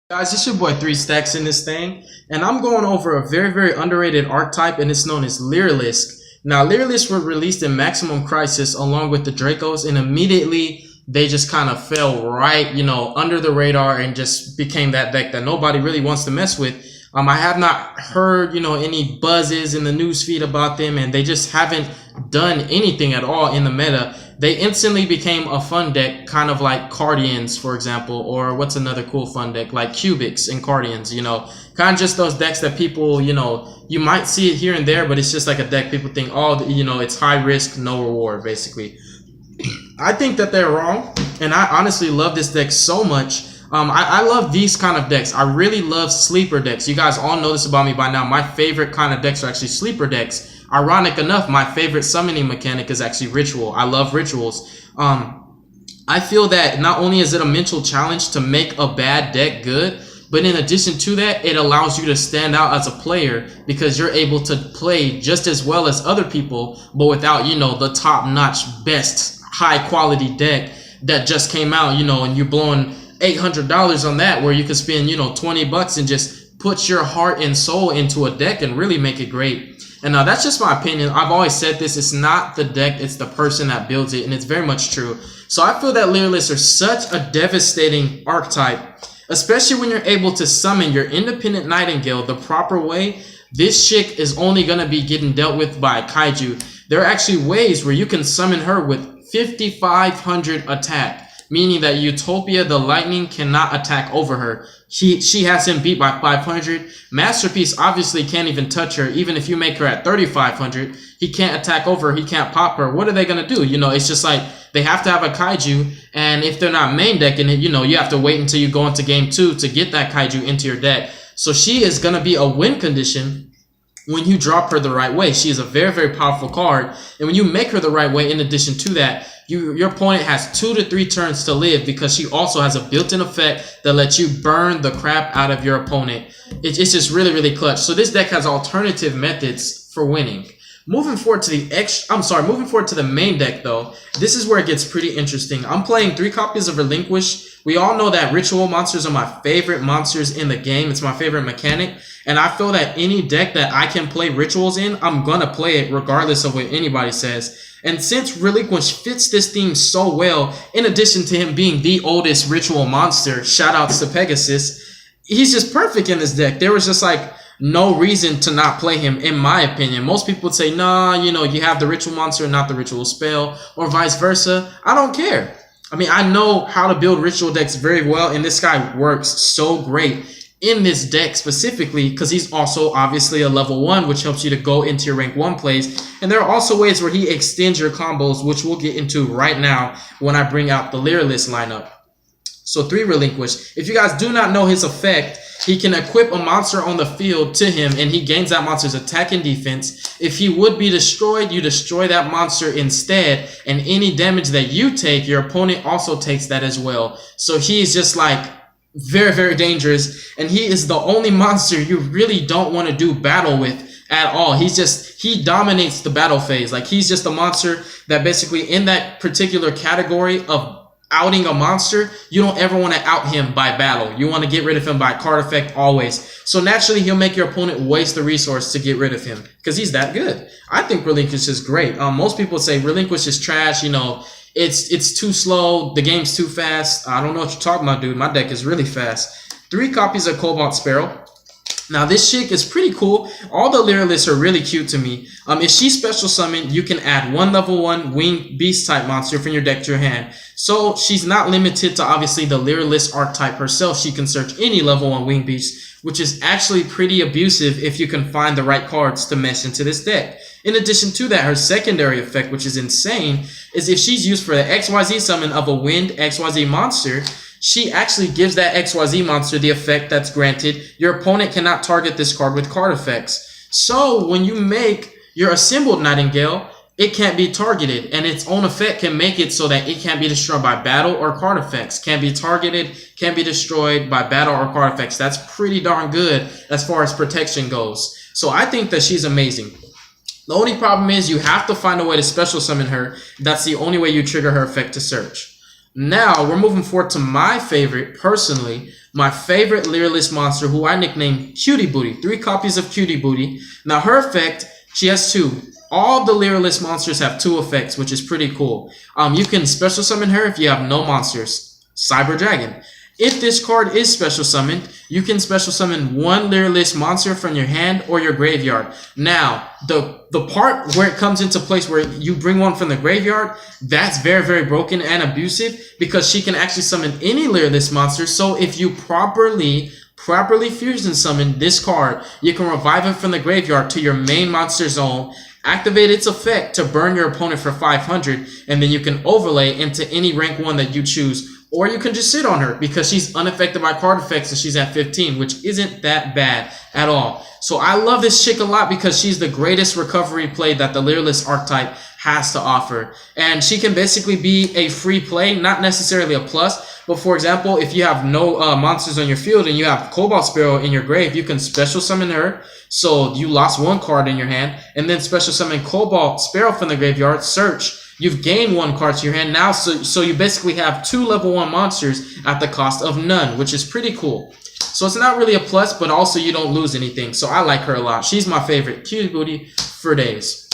Guys, it's your boy 3 Stacks in this thing, and I'm going over a very underrated archetype, and it's known as Lyrulisc. Now, Lyrulisc were released in Maximum Crisis along with the Dracos, and immediately they just kind of fell right, under the radar and just became that deck that nobody really wants to mess with. I have not heard, any buzzes in the news feed about them, and they just haven't done anything at all in the meta. They instantly became a fun deck, kind of like Cardians, for example, or what's another cool fun deck, like Cubics and Cardians, kind of just those decks that people, you might see it here and there, but it's just like a deck people think, oh, it's high risk, no reward, basically. I think that they're wrong, and I honestly love this deck so much. I love these kind of decks. I really love sleeper decks. You guys all know this about me by now. My favorite kind of decks are actually sleeper decks. Ironic enough, my favorite summoning mechanic is actually Ritual. I love Rituals. I feel that not only is it a mental challenge to make a bad deck good, but in addition to that, it allows you to stand out as a player because you're able to play just as well as other people, but without, the top-notch, best, high-quality deck that just came out, and you're blowing $800 on that, where you could spend, 20 bucks and just put your heart and soul into a deck and really make it great. And that's just my opinion. I've always said this, it's not the deck, it's the person that builds it, and it's very much true. So I feel that Lyrulisc are such a devastating archetype, especially when you're able to summon your independent Nightingale the proper way. This chick is only going to be getting dealt with by a kaiju. There are actually ways where you can summon her with 5,500 attack, meaning that Utopia the Lightning cannot attack over her. She has him beat by 500. Masterpiece obviously can't even touch her. Even if you make her at 3,500, he can't attack over her. He can't pop her. What are they going to do? It's just like they have to have a kaiju, and if they're not main decking it, you have to wait until you go into game 2 to get that kaiju into your deck. So she is going to be a win condition when you drop her the right way. She is a very powerful card, and when you make her the right way, in addition to that, your opponent has 2 to 3 turns to live because she also has a built-in effect that lets you burn the crap out of your opponent. It's just really clutch. So this deck has alternative methods for winning. Moving forward to the main deck though, this is where it gets pretty interesting. I'm playing 3 copies of Relinquished. We all know that ritual monsters are my favorite monsters in the game. It's my favorite mechanic. And I feel that any deck that I can play rituals in, I'm gonna play it regardless of what anybody says. And since Relinquished fits this theme so well, in addition to him being the oldest ritual monster, shoutouts to Pegasus, he's just perfect in this deck. There was just like no reason to not play him, in my opinion. Most people would say, nah, you have the ritual monster and not the ritual spell, or vice versa. I don't care. I mean, I know how to build ritual decks very well, and this guy works so great in this deck specifically because he's also obviously a level 1, which helps you to go into your rank 1 plays. And there are also ways where he extends your combos, which we'll get into right now when I bring out the Lyrulisc lineup. So 3 Relinquished. If you guys do not know his effect, he can equip a monster on the field to him, and he gains that monster's attack and defense. If he would be destroyed, you destroy that monster instead, and any damage that you take, your opponent also takes that as well. So he's just like very dangerous, and he is the only monster you really don't want to do battle with at all. He dominates the battle phase. Like, he's just a monster that basically in that particular category of outing a monster, you don't ever want to out him by battle. You want to get rid of him by card effect always. So naturally, he'll make your opponent waste the resource to get rid of him because he's that good. I think Relinquished is great. Most people say Relinquished is trash. It's too slow. The game's too fast. I don't know what you're talking about, dude. My deck is really fast. 3 copies of Cobalt Sparrow. Now, this chick is pretty cool. All the Lyruliscs are really cute to me. If she's special summoned, you can add 1 level 1 winged beast type monster from your deck to your hand. So she's not limited to obviously the Lyrulisc archetype herself. She can search any level 1 winged beast, which is actually pretty abusive if you can find the right cards to mesh into this deck. In addition to that, her secondary effect, which is insane, is if she's used for the XYZ summon of a wind XYZ monster, she actually gives that XYZ monster the effect that's granted. Your opponent cannot target this card with card effects. So when you make your assembled Nightingale, it can't be targeted, and its own effect can make it so that it can't be destroyed by battle or card effects. Can't be targeted, can't be destroyed by battle or card effects. That's pretty darn good as far as protection goes. So I think that she's amazing. The only problem is you have to find a way to special summon her. That's the only way you trigger her effect to search. Now, we're moving forward to my favorite, personally. my favorite Lyrulisc monster, who I nicknamed Cutie Booty. 3 copies of Cutie Booty. Now her effect, she has 2. All the Lyrulisc monsters have 2 effects, which is pretty cool. You can special summon her if you have no monsters. Cyber Dragon. If this card is special summoned, you can special summon 1 Lyrulisc monster from your hand or your graveyard. Now, the part where it comes into place where you bring one from the graveyard, that's very, very broken and abusive because she can actually summon any Lyrulisc monster. So if you properly fusion summon this card, you can revive it from the graveyard to your main monster zone, activate its effect to burn your opponent for 500, and then you can overlay into any rank 1 that you choose. Or you can just sit on her because she's unaffected by card effects and she's at 15, which isn't that bad at all. So I love this chick a lot because she's the greatest recovery play that the Lyrulisc archetype has to offer. And she can basically be a free play, not necessarily a plus. But for example, if you have no monsters on your field and you have Cobalt Sparrow in your grave, you can special summon her. So you lost 1 card in your hand, and then special summon Cobalt Sparrow from the graveyard, search. You've gained 1 card to your hand now, so you basically have 2 level 1 monsters at the cost of none, which is pretty cool. So it's not really a plus, but also you don't lose anything. So I like her a lot. She's my favorite Cutie Booty for days.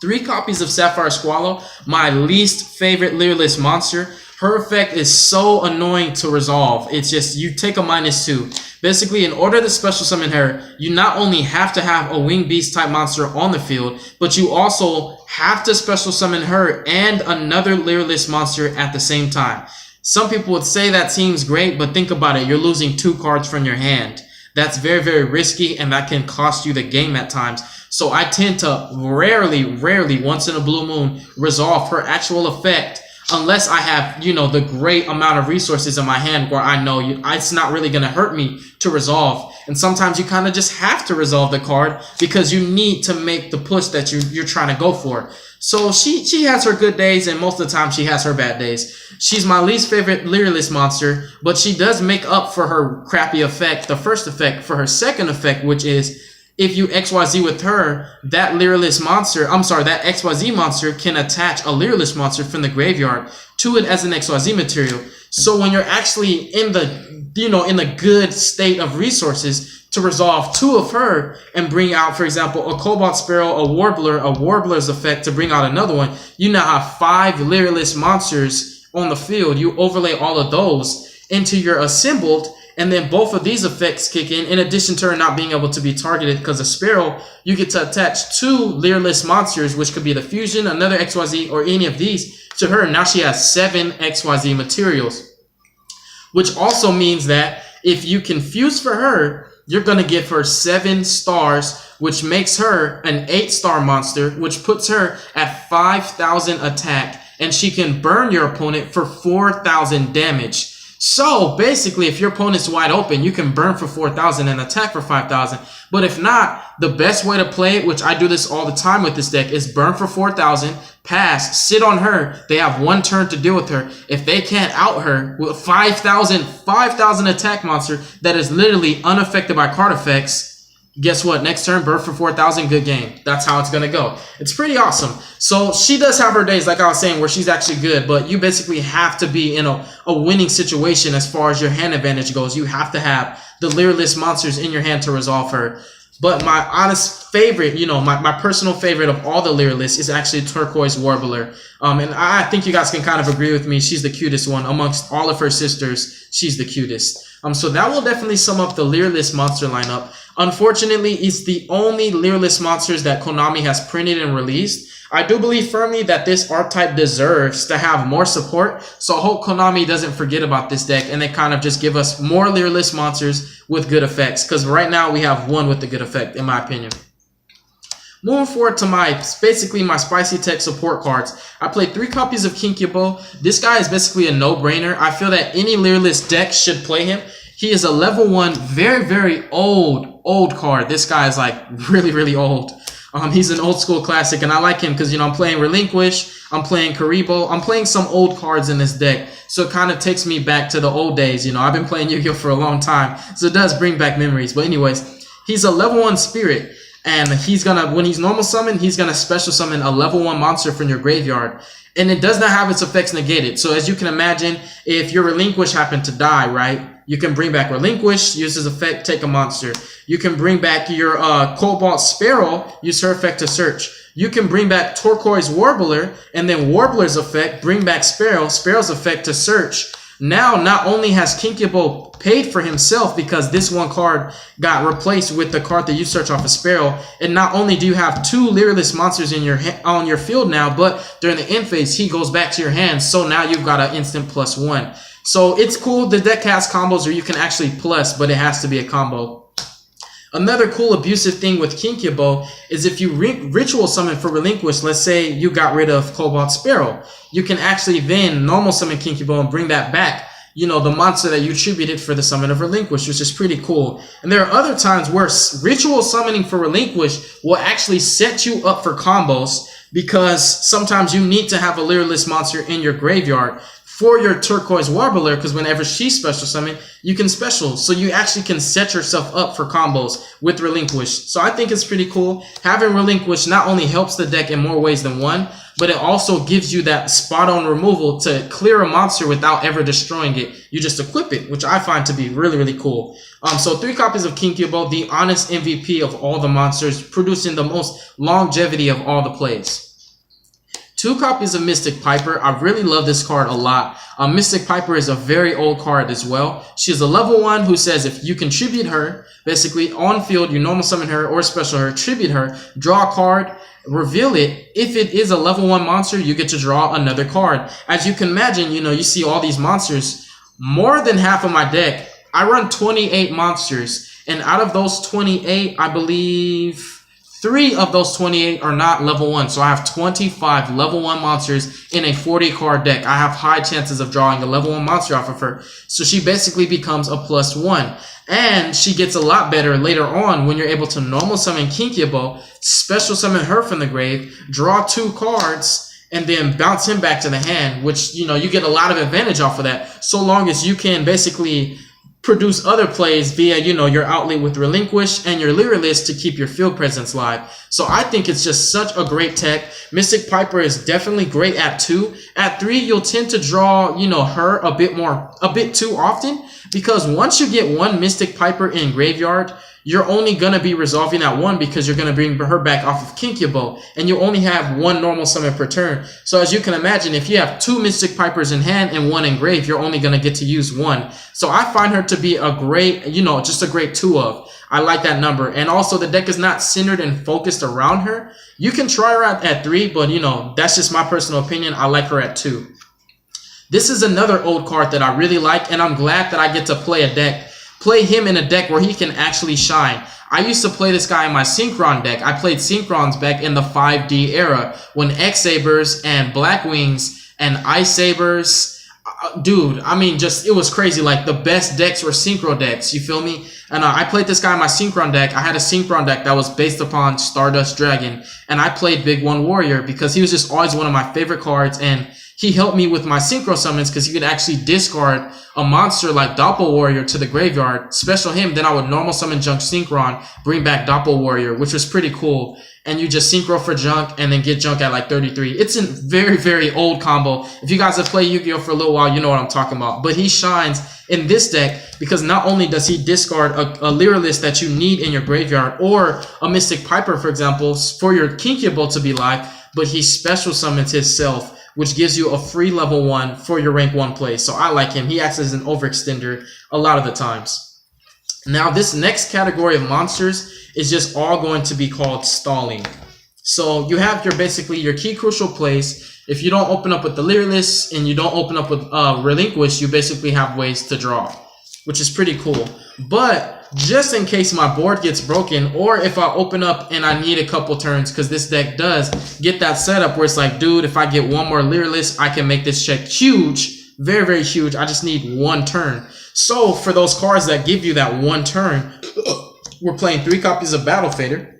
3 copies of Sapphire Squallow, my least favorite Lyrulisc monster. Her effect is so annoying to resolve. It's just, you take a -2. Basically, in order to special summon her, you not only have to have a Winged Beast type monster on the field, but you also have to special summon her and another Lyrulisc monster at the same time. Some people would say that seems great, but think about it. You're losing 2 cards from your hand. That's very, very risky, and that can cost you the game at times. So I tend to rarely, once in a blue moon, resolve her actual effect, unless I have, you know, the great amount of resources in my hand where I know it's not really going to hurt me to resolve. And sometimes you kind of just have to resolve the card because you need to make the push that you're trying to go for. So she has her good days, and most of the time she has her bad days. She's my least favorite Lyrulisc monster, but she does make up for her crappy effect, the first effect, for her second effect, which is if you XYZ with her, that Lyrulisc monster, that XYZ monster can attach a Lyrulisc monster from the graveyard to it as an XYZ material. So when you're actually in the good state of resources to resolve 2 of her and bring out, for example, a Cobalt Sparrow, a Warbler's effect to bring out another one, you now have 5 Lyrulisc monsters on the field. You overlay all of those into your assembled, and then both of these effects kick in addition to her not being able to be targeted because of Sparrow, you get to attach 2 Lyrulisc monsters, which could be the Fusion, another XYZ, or any of these to her. Now she has 7 XYZ materials, which also means that if you can fuse for her, you're going to give her 7 stars, which makes her an 8-star monster, which puts her at 5,000 attack, and she can burn your opponent for 4,000 damage. So basically, if your opponent's wide open, you can burn for 4,000 and attack for 5,000. But if not, the best way to play it, which I do this all the time with this deck, is burn for 4,000, pass, sit on her. They have 1 turn to deal with her. If they can't out her with 5,000 attack monster that is literally unaffected by card effects, guess what? Next turn, burn for 4,000, good game. That's how it's going to go. It's pretty awesome. So she does have her days, like I was saying, where she's actually good, but you basically have to be in a winning situation as far as your hand advantage goes. You have to have the Lyrulisc monsters in your hand to resolve her. But my honest favorite, my personal favorite of all the Lyrulisc is actually Turquoise Warbler. And I think you guys can kind of agree with me. She's the cutest one. Amongst all of her sisters, she's the cutest. So that will definitely sum up the Lyrulisc monster lineup. Unfortunately, it's the only Lyrulisc monsters that Konami has printed and released. I do believe firmly that this archetype deserves to have more support, so I hope Konami doesn't forget about this deck and they kind of just give us more Lyrulisc monsters with good effects, because right now we have 1 with the good effect, in my opinion. Moving forward to basically my Spicy Tech support cards. I played 3 copies of Yugioh. This guy is basically a no-brainer. I feel that any Lyrulisc deck should play him. He is a level 1, very, very old card. This guy is like really old. He's an old school classic, and I like him because, I'm playing Relinquished, I'm playing Karibo, I'm playing some old cards in this deck. So it kind of takes me back to the old days. I've been playing Yu-Gi-Oh for a long time, so it does bring back memories. But anyways, he's a level 1 spirit, and when he's normal summoned, he's gonna special summon a level 1 monster from your graveyard. And it does not have its effects negated. So as you can imagine, if your Relinquished happened to die, right? You can bring back Relinquished, use his effect, take a monster. You can bring back your Cobalt Sparrow, use her effect to search. You can bring back Turquoise Warbler, and then Warbler's effect, bring back Sparrow, Sparrow's effect to search. Now, not only has Yugioh paid for himself because this one card got replaced with the card that you search off of Sparrow, and not only do you have 2 Lyrulisc monsters in on your field now, but during the end phase, he goes back to your hand, so now you've got an instant +1. So it's cool. The deck has combos where you can actually plus, but it has to be a combo. Another cool abusive thing with Yugioh is if you ritual summon for Relinquished, let's say you got rid of Cobalt Sparrow, you can actually then normal summon Yugioh and bring that back, you know, the monster that you attributed for the summon of Relinquished, which is pretty cool. And there are other times where ritual summoning for Relinquished will actually set you up for combos, because sometimes you need to have a Lyrulisc monster in your graveyard for your Turquoise Warbler, because whenever she special summon, you can special. So you actually can set yourself up for combos with Relinquished. So I think it's pretty cool. Having Relinquished not only helps the deck in more ways than one, but it also gives you that spot-on removal to clear a monster without ever destroying it. You just equip it, which I find to be really, really cool. So 3 copies of Yugioh, the honest MVP of all the monsters, producing the most longevity of all the plays. 2 copies of Mystic Piper. I really love this card a lot. Mystic Piper is a very old card as well. She's a level 1 who says if you can tribute her, basically on field, you normal summon her or special her, tribute her, draw a card, reveal it. If it is a level 1 monster, you get to draw another card. As you can imagine, you know, you see all these monsters. More than half of my deck, I run 28 monsters. And out of those 28, I believe 3 of those 28 are not level 1. So I have 25 level 1 monsters in a 40 card deck. I have high chances of drawing a level 1 monster off of her. So she basically becomes a +1. And she gets a lot better later on when you're able to normal summon Yugioh, special summon her from the grave, draw 2 cards, and then bounce him back to the hand, which, you know, you get a lot of advantage off of that, so long as you can basically produce other plays via, you know, your outlet with Relinquish and your Lyrulisc to keep your field presence live. So I think it's just such a great tech. Mystic Piper is definitely great at 2. At 3, you'll tend to draw, you know, her a bit too often, because once you get 1 Mystic Piper in graveyard, you're only going to be resolving that 1 because you're going to bring her back off of Yugioh, and you only have 1 normal summon per turn. So as you can imagine, if you have 2 Mystic Pipers in hand and 1 in grave, you're only going to get to use 1. So I find her to be a great, you know, just a great 2 of. I like that number. And also the deck is not centered and focused around her. You can try her out at 3, but, you know, that's just my personal opinion. I like her at 2. This is another old card that I really like, and I'm glad that I get to play him in a deck where he can actually shine. I used to play this guy in my Synchron deck. I played Synchrons back in the 5D era when X-Sabers and Blackwings and Ice Sabers, dude, I mean, just, it was crazy. Like, the best decks were Synchro decks, you feel me? And I played this guy in my Synchron deck. I had a Synchron deck that was based upon Stardust Dragon, and I played Big One Warrior because he was just always one of my favorite cards, and he helped me with my synchro summons because he could actually discard a monster like Doppel Warrior to the graveyard, special him, then I would normal summon Junk Synchron, bring back Doppel Warrior, which was pretty cool. And you just synchro for Junk and then get Junk at like 33. It's a very, very old combo. If you guys have played Yu-Gi-Oh for a little while, you know what I'm talking about. But he shines in this deck because not only does he discard a Lyrulisc that you need in your graveyard or a Mystic Piper, for example, for your Yugioh to be live, but he special summons himself, which gives you a free level 1 for your rank 1 play. So I like him. He acts as an overextender a lot of the times. Now, this next category of monsters is just all going to be called stalling. So you have basically your key crucial plays. If you don't open up with the Lyrulisc and you don't open up with Relinquish, you basically have ways to draw, which is pretty cool. But just in case my board gets broken, or if I open up and I need a couple turns, because this deck does get that setup where it's like, dude, if I get 1 more Lyrulisc, I can make this check huge, very, very huge. I just need 1 turn. So for those cards that give you that 1 turn, we're playing 3 copies of Battle Fader.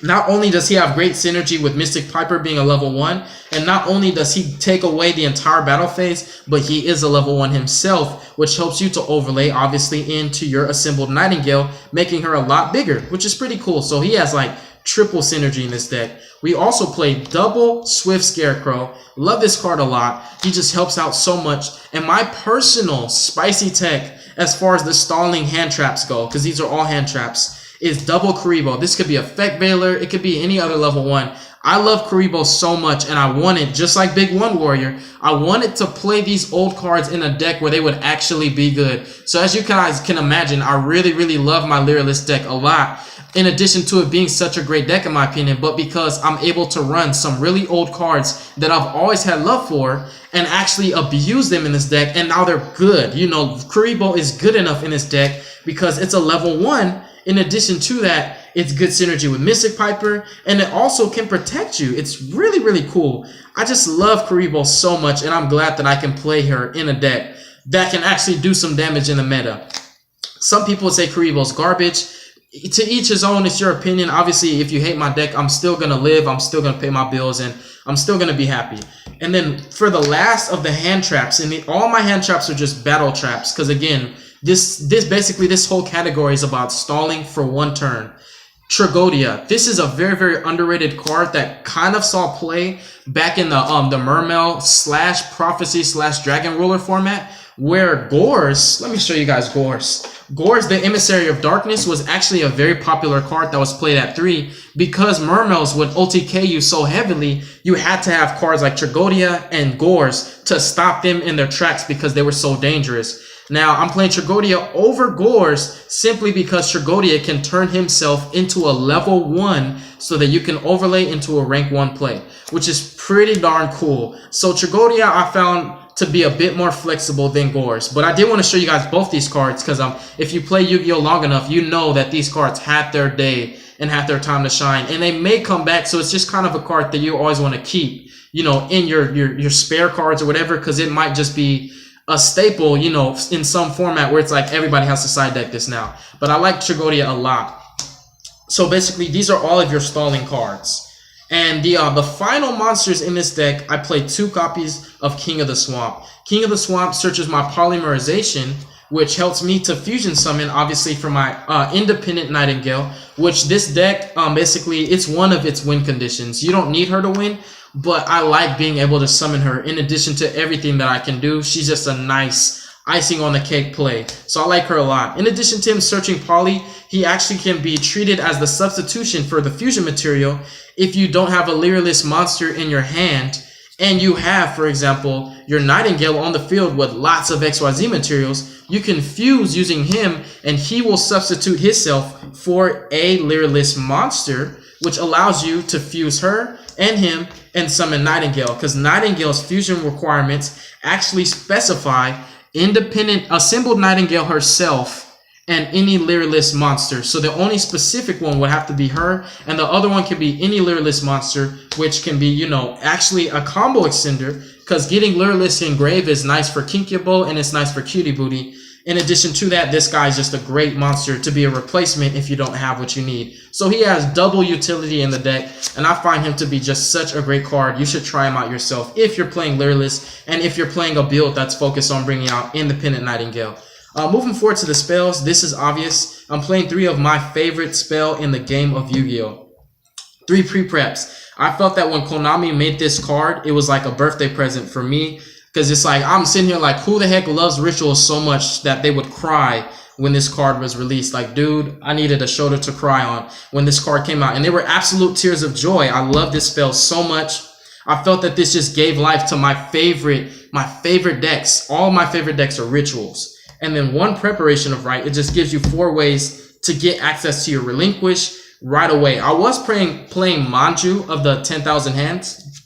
Not only does he have great synergy with Mystic Piper being a level 1, and not only does he take away the entire battle phase, but he is a level 1 himself, which helps you to overlay, obviously, into your assembled Nightingale, making her a lot bigger, which is pretty cool. So he has like triple synergy in this deck. We also play double Swift Scarecrow. Love this card a lot. He just helps out so much. And my personal spicy tech as far as the stalling hand traps go, because these are all hand traps, is double Karibo. This could be Effect Veiler. It could be any other level 1. I love Karibo so much, and I wanted, just like Big One Warrior, I wanted to play these old cards in a deck where they would actually be good. So as you guys can imagine, I really love my Lyrulisc deck a lot. In addition to it being such a great deck in my opinion, but because I'm able to run some really old cards that I've always had love for and actually abuse them in this deck, and now they're good. You know, Karibo is good enough in this deck because it's a level 1. In addition to that, it's good synergy with Mystic Piper, and it also can protect you. It's really cool. I just love Karibo so much, and I'm glad that I can play her in a deck that can actually do some damage in the meta. Some people would say Karibo's garbage. To each his own, it's your opinion. Obviously, if you hate my deck, I'm still going to live, I'm still going to pay my bills, and I'm still going to be happy. And then for the last of the hand traps, and all my hand traps are just battle traps, because again, this whole category is about stalling for 1 turn. Tragodia. This is a very underrated card that kind of saw play back in the Mermail / Prophecy / Dragon Ruler format, where Gores, let me show you guys Gores. Gores, the Emissary of Darkness, was actually a very popular card that was played at 3 because Mermails would OTK you so heavily, you had to have cards like Tragodia and Gores to stop them in their tracks because they were so dangerous. Now, I'm playing Tragodia over Gores simply because Tragodia can turn himself into a level 1 so that you can overlay into a rank 1 play, which is pretty darn cool. So Tragodia I found to be a bit more flexible than Gores, but I did want to show you guys both these cards because if you play Yu-Gi-Oh long enough, you know that these cards had their day and had their time to shine, and they may come back. So it's just kind of a card that you always want to keep, you know, in your spare cards or whatever, because it might just be a staple, you know, in some format where it's like everybody has to side deck this now. But I like Tragodia a lot. So basically, these are all of your stalling cards. And the final monsters in this deck, I play 2 copies of King of the Swamp. King of the Swamp searches my Polymerization, which helps me to fusion summon, obviously, for my independent Nightingale, which this deck, basically, it's one of its win conditions. You don't need her to win, but I like being able to summon her in addition to everything that I can do. She's just a nice icing on the cake play. So I like her a lot. In addition to him searching Poly, he actually can be treated as the substitution for the fusion material if you don't have a Lyrulisc monster in your hand and you have, for example, your Nightingale on the field with lots of XYZ materials. You can fuse using him and he will substitute himself for a Lyrulisc monster, which allows you to fuse her and him and summon Nightingale, because Nightingale's fusion requirements actually specify independent assembled Nightingale herself and any Lyrulisc monster. So the only specific one would have to be her, and the other one can be any Lyrulisc monster, which can be, you know, actually a combo extender, because getting Lyrulisc engraved is nice for Kinkable and it's nice for Cutie Booty. In addition to that, this guy is just a great monster to be a replacement if you don't have what you need. So he has double utility in the deck, and I find him to be just such a great card. You should try him out yourself if you're playing Lyrulisc and if you're playing a build that's focused on bringing out independent Nightingale. Moving forward to the spells, this is obvious. I'm playing 3 of my favorite spell in the game of Yu-Gi-Oh! 3 pre-preps. I felt that when Konami made this card, it was like a birthday present for me. Because it's like, I'm sitting here like, who the heck loves rituals so much that they would cry when this card was released? Like, dude, I needed a shoulder to cry on when this card came out. And they were absolute tears of joy. I love this spell so much. I felt that this just gave life to my favorite decks. All my favorite decks are rituals. And then 1 preparation of right, it just gives you 4 ways to get access to your Relinquish right away. I was playing Manju of the 10,000 hands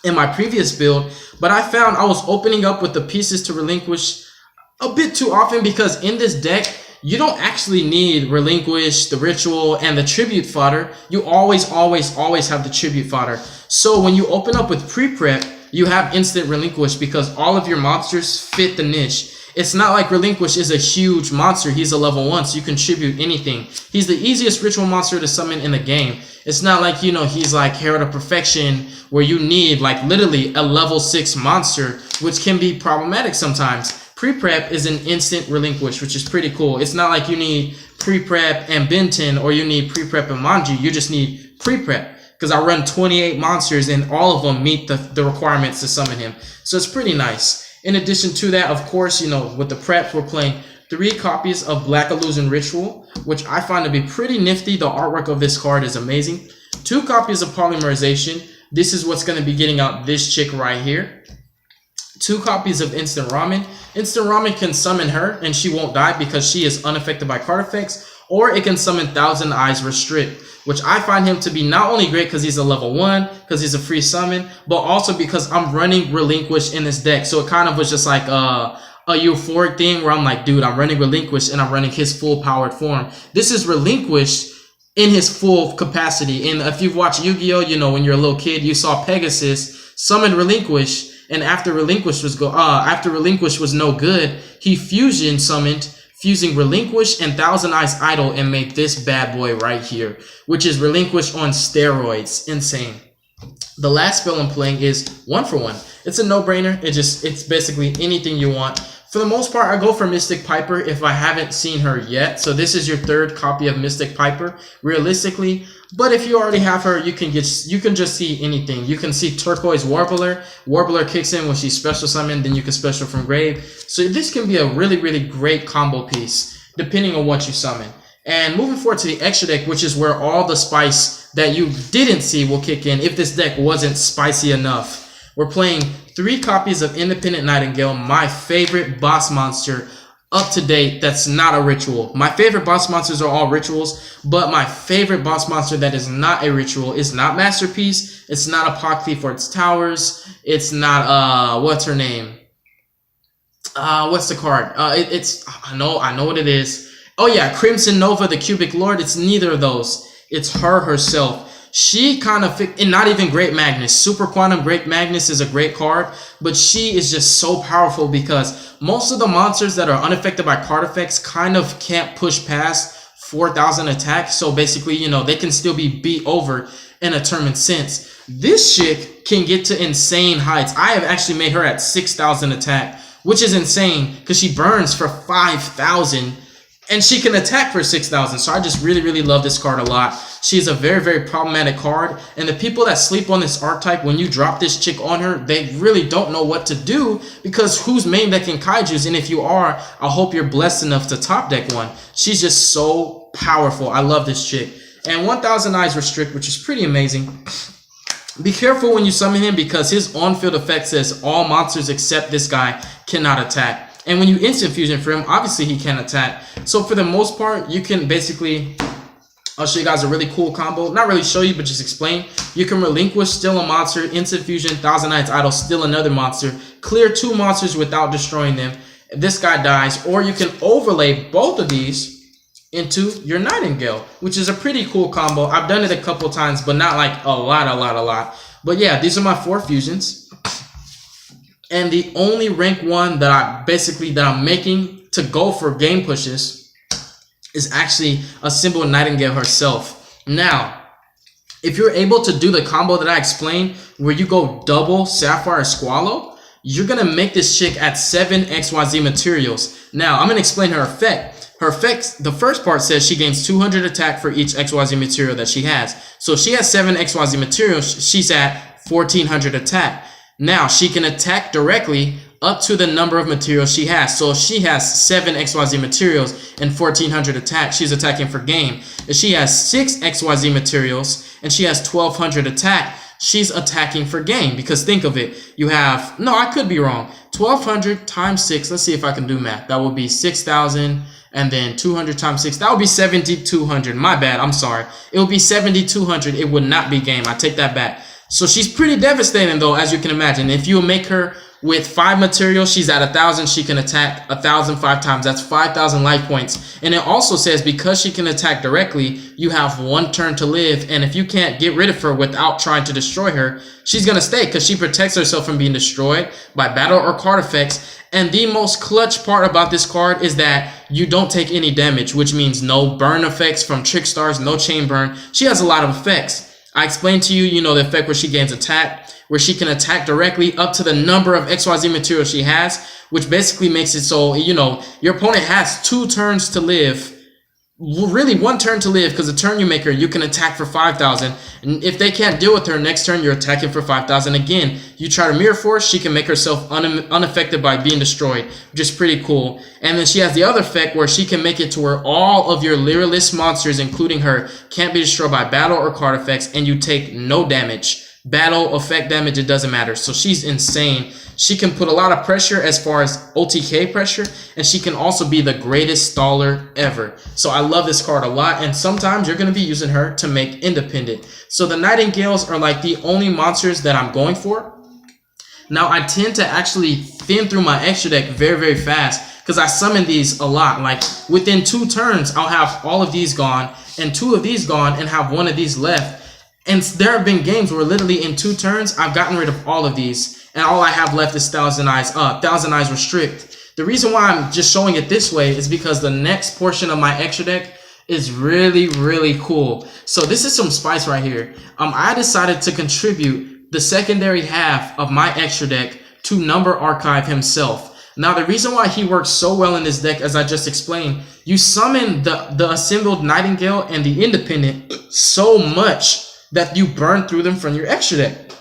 in my previous build, but I found I was opening up with the pieces to Relinquish a bit too often, because in this deck, you don't actually need Relinquish, the ritual, and the tribute fodder. You always have the tribute fodder. So when you open up with pre-prep, you have instant Relinquish because all of your monsters fit the niche. It's not like Relinquish is a huge monster. He's a level 1, so you can tribute anything. He's the easiest ritual monster to summon in the game. It's not like, you know, he's like Herald of Perfection, where you need like literally a level 6 monster, which can be problematic sometimes. Pre-prep is an instant Relinquish, which is pretty cool. It's not like you need pre-prep and Benton or you need pre-prep and Manji. You just need pre-prep, because I run 28 monsters and all of them meet the requirements to summon him. So it's pretty nice. In addition to that, of course, you know, with the preps, we're playing 3 copies of Black Illusion Ritual, which I find to be pretty nifty. The artwork of this card is amazing. 2 copies of Polymerization. This is what's going to be getting out this chick right here. 2 copies of Instant Ramen. Instant Ramen can summon her and she won't die because she is unaffected by card effects, or it can summon Thousand Eyes Restrict, which I find him to be not only great because he's a level 1, because he's a free summon, but also because I'm running Relinquished in this deck. So it kind of was just like a euphoric thing where I'm like, dude, I'm running Relinquished and I'm running his full powered form. This is Relinquished in his full capacity. And if you've watched Yu-Gi-Oh, you know, when you're a little kid, you saw Pegasus summon Relinquished, and after Relinquished was no good, he fusion summoned, fusing Relinquished and Thousand Eyes Idol, and made this bad boy right here, which is Relinquished on steroids. Insane. The last spell I'm playing is 1 for 1. It's a no-brainer. It's basically anything you want. For the most part, I go for Mystic Piper if I haven't seen her yet. So this is your 3rd copy of Mystic Piper, realistically. But if you already have her, you can just see anything. You can see Turquoise Warbler. Warbler kicks in when she's special summoned, then you can special from grave. So this can be a really, really great combo piece, depending on what you summon. And moving forward to the extra deck, which is where all the spice that you didn't see will kick in if this deck wasn't spicy enough. We're playing 3 copies of Independent Nightingale, my favorite boss monster up to date that's not a ritual. My favorite boss monsters are all rituals, but my favorite boss monster that is not a ritual is not Masterpiece. It's not Apocryphy for its towers. It's not, what's her name? What's the card? I know what it is. Oh yeah, Crimson Nova, the Cubic Lord. It's neither of those. It's her herself. She kind of, and not even Great Magnus. Super Quantum Great Magnus is a great card, but she is just so powerful because most of the monsters that are unaffected by card effects kind of can't push past 4,000 attack. So basically, you know, they can still be beat over in a term and sense. This chick can get to insane heights. I have actually made her at 6,000 attack, which is insane because she burns for 5,000. And she can attack for 6,000. So I just really, really love this card a lot. She's a very, very problematic card. And the people that sleep on this archetype, when you drop this chick on her, they really don't know what to do because who's main decking kaijus? And if you are, I hope you're blessed enough to top deck one. She's just so powerful. I love this chick. And 1,000 Eyes Restrict, which is pretty amazing. Be careful when you summon him because his on-field effect says all monsters except this guy cannot attack. And when you instant fusion for him, obviously he can attack. So for the most part, you can basically, I'll show you guys a really cool combo. Not really show you, but just explain. You can Relinquish, still a monster, instant fusion, Thousand Eyes Idol, still another monster. Clear 2 monsters without destroying them. This guy dies. Or you can overlay both of these into your Nightingale, which is a pretty cool combo. I've done it a couple times, but not like a lot. But yeah, these are my 4 fusions. And the only rank 1 that I'm making to go for game pushes is actually a symbol Nightingale herself. Now, if you're able to do the combo that I explained, where you go double Sapphire Squallow, you're going to make this chick at 7 XYZ materials. Now, I'm going to explain her effect. Her effect, the first part says she gains 200 attack for each XYZ material that she has. So if she has 7 XYZ materials, she's at 1,400 attack. Now, she can attack directly up to the number of materials she has. So if she has 7 XYZ materials and 1,400 attack, she's attacking for game. If she has 6 XYZ materials and she has 1,200 attack, she's attacking for game. Because think of it, you have, no, I could be wrong. 1,200 times 6, let's see if I can do math. That would be 6,000 and then 200 times 6. That would be 7,200. My bad, I'm sorry. It would be 7,200. It would not be game. I take that back. So she's pretty devastating though, as you can imagine. If you make her with 5 materials, she's at 1,000. She can attack 1,000 5 times. That's 5,000 life points. And it also says because she can attack directly, you have 1 turn to live. And if you can't get rid of her without trying to destroy her, she's going to stay because she protects herself from being destroyed by battle or card effects. And the most clutch part about this card is that you don't take any damage, which means no burn effects from Trick Stars, no chain burn. She has a lot of effects. I explained to you, you know, the effect where she gains attack, where she can attack directly up to the number of XYZ materials she has, which basically makes it so, you know, your opponent has 2 turns to live really one turn to live, because the turn you make her, you can attack for 5,000, and if they can't deal with her next turn, you're attacking for 5,000 again. You try to mirror force, she can make herself unaffected by being destroyed, which is pretty cool. And then she has the other effect where she can make it to where all of your Lyrulisc monsters, including her, can't be destroyed by battle or card effects, and you take no damage. Battle, effect damage, it doesn't matter. So she's insane. She can put a lot of pressure as far as OTK pressure, and she can also be the greatest staller ever. So I love this card a lot, and sometimes you're going to be using her to make independent. So the Nightingales are like the only monsters that I'm going for. Now I tend to actually thin through my extra deck very, very fast because I summon these a lot. Like within 2 turns, I'll have all of these gone and 2 of these gone and have 1 of these left. And there have been games where literally in 2 turns, I've gotten rid of all of these, and all I have left is Thousand Eyes Restrict. The reason why I'm just showing it this way is because the next portion of my extra deck is really, really cool. So this is some spice right here. I decided to contribute the secondary half of my extra deck to Number Archive himself. Now, the reason why he works so well in this deck, as I just explained, you summon the assembled Nightingale and the Independent so much that you burn through them from your extra deck.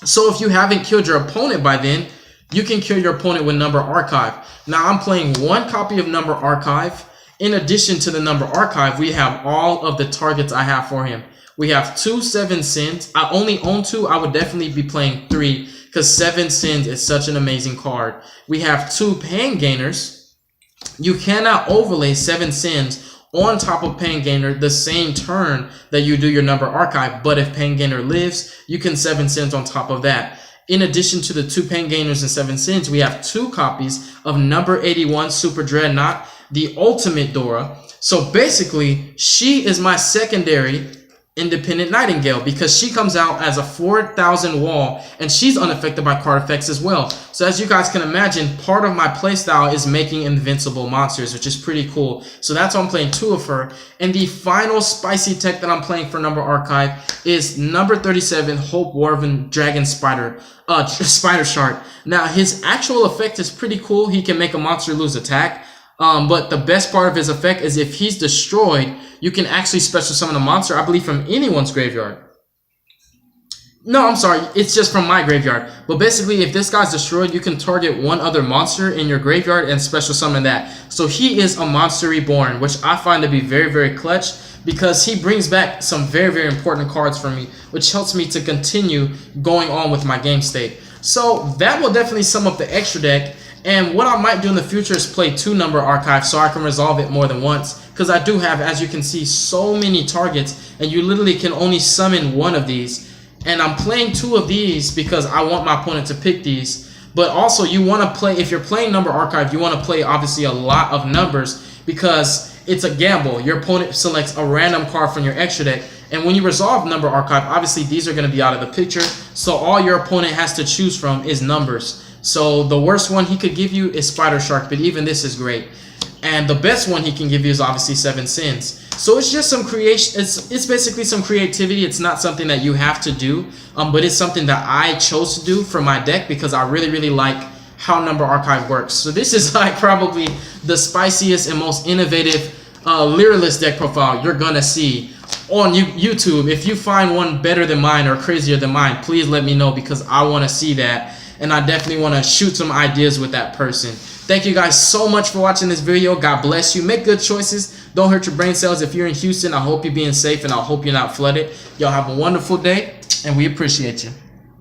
So if you haven't killed your opponent by then, you can kill your opponent with Number Archive. Now I'm playing 1 copy of Number Archive. In addition to the Number Archive, we have all of the targets I have for him. We have 2 7 Sins. I only own 2. I would definitely be playing 3 because 7 Sins is such an amazing card. We have 2 Pain Gainers. You cannot overlay 7 Sins on top of Pain Gainer the same turn that you do your Number Archive, but if Pain Gainer lives, you can 7 Sins on top of that. In addition to the 2 Pain Gainers and 7 Sins, we have 2 copies of Number 81 Super Dreadnought, the Ultimate Dora. So basically, she is my secondary Independent Nightingale because she comes out as a 4,000 wall and she's unaffected by card effects as well. So as you guys can imagine, part of my playstyle is making invincible monsters, which is pretty cool. So that's why I'm playing 2 of her. And the final spicy tech that I'm playing for Number Archive is Number 37 Hope Warven Dragon Spider Shark. Now his actual effect is pretty cool. He can make a monster lose attack. But the best part of his effect is if he's destroyed, you can actually special summon a monster, I believe, from anyone's graveyard. No, I'm sorry, it's just from my graveyard. But basically, if this guy's destroyed, you can target 1 other monster in your graveyard and special summon that. So he is a monster reborn, which I find to be very, very clutch because he brings back some very, very important cards for me, which helps me to continue going on with my game state. So that will definitely sum up the extra deck. And what I might do in the future is play 2 Number Archives so I can resolve it more than once. Because I do have, as you can see, so many targets. And you literally can only summon 1 of these. And I'm playing 2 of these because I want my opponent to pick these. But also you want to play, if you're playing Number Archive, you want to play obviously a lot of numbers. Because it's a gamble. Your opponent selects a random card from your extra deck. And when you resolve Number Archive, obviously these are going to be out of the picture. So all your opponent has to choose from is numbers. So the worst one he could give you is Spider Shark, but even this is great. And the best one he can give you is obviously 7 Sins. So it's just some creation. It's basically some creativity. It's not something that you have to do, but it's something that I chose to do for my deck because I really, really like how Number Archive works. So this is like probably the spiciest and most innovative Lyrulisc deck profile you're gonna see on YouTube. If you find one better than mine or crazier than mine, please let me know because I want to see that. And I definitely want to shoot some ideas with that person. Thank you guys so much for watching this video. God bless you. Make good choices. Don't hurt your brain cells. If you're in Houston, I hope you're being safe and I hope you're not flooded. Y'all have a wonderful day and we appreciate you.